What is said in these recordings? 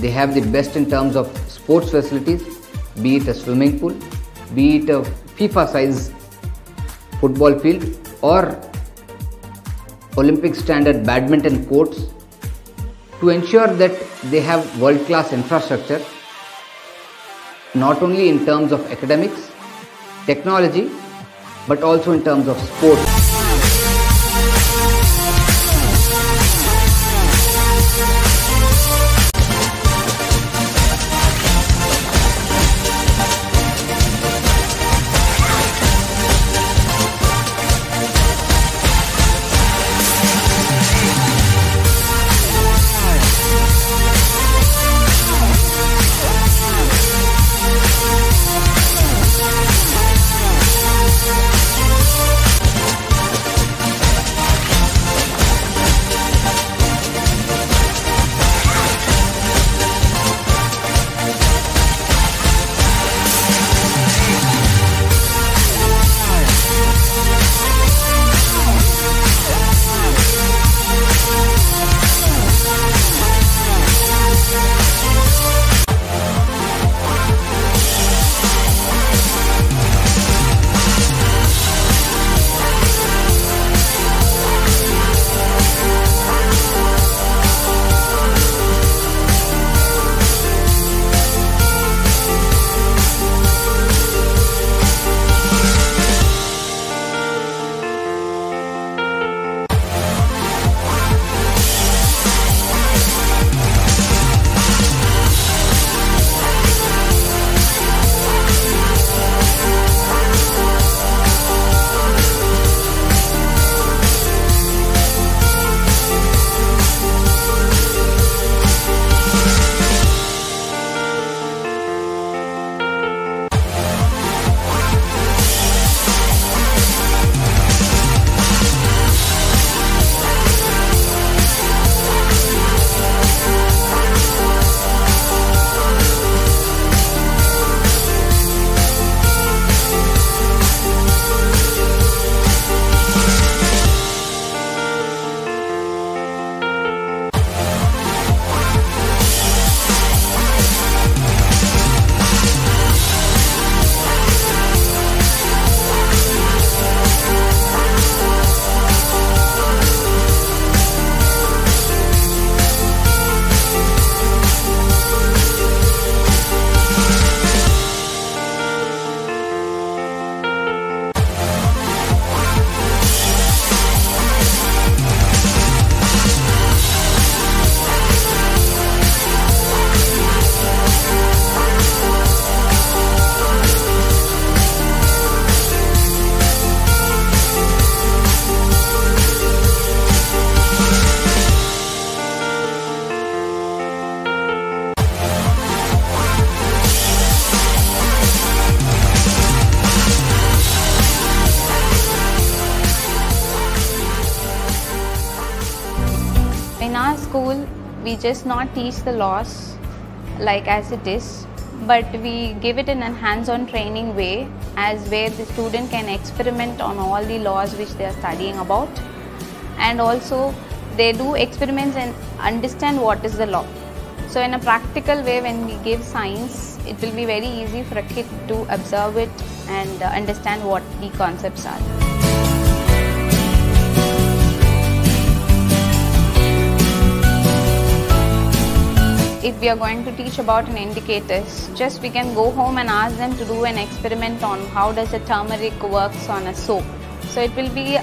They have the best in terms of sports facilities, be it a swimming pool, be it a FIFA size football field or Olympic standard badminton courts, to ensure that they have world-class infrastructure, not only in terms of academics, technology, but also in terms of sports. In our school, we just not teach the laws like as it is, but we give it in a hands-on training way, as where the student can experiment on all the laws which they are studying about, and also they do experiments and understand what is the law. So in a practical way, when we give science, it will be very easy for a kid to observe it and understand what the concepts are. If we are going to teach about an indicators, just we can go home and ask them to do an experiment on how does a turmeric works on a soap. So it will be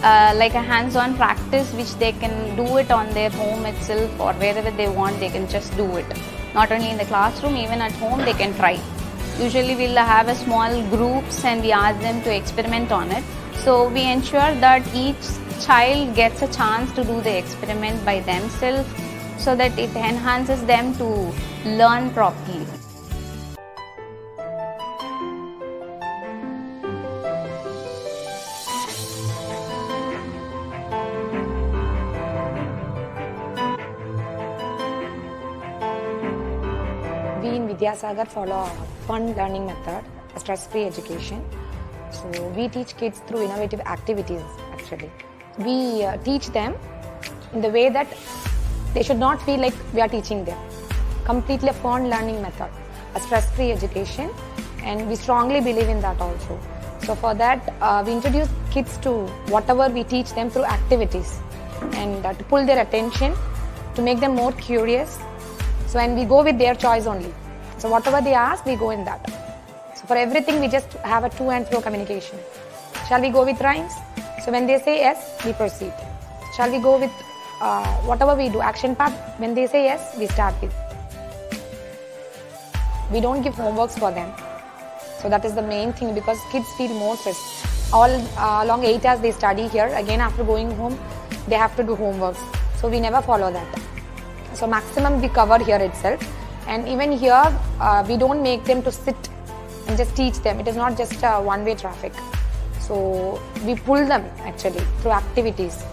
like a hands-on practice which they can do it on their home itself, or wherever they want they can just do it. Not only in the classroom, even at home they can try. Usually we'll have a small groups and we ask them to experiment on it. So we ensure that each child gets a chance to do the experiment by themselves, so that it enhances them to learn properly. We in Vidyasagar follow a fun learning method, a stress-free education. So we teach kids through innovative activities actually. We teach them in the way that they should not feel like we are teaching them. completely a fun learning method, a stress-free education, and we strongly believe in that also. So for that, we introduce kids to whatever we teach them through activities, and to pull their attention, to make them more curious. So and we go with their choice only. So whatever they ask, we go in that. So for everything, we just have a to and fro communication. Shall we go with rhymes? So when they say yes, we proceed. Shall we go with whatever we do, action part? When they say yes, we start with. We don't give homeworks for them. So that is the main thing, because kids feel more stressed. All along 8 hours they study here. Again, after going home, they have to do homeworks. So we never follow that. So maximum we cover here itself. And even here, we don't make them to sit and just teach them. It is not just a one-way traffic. So we pull them actually through activities.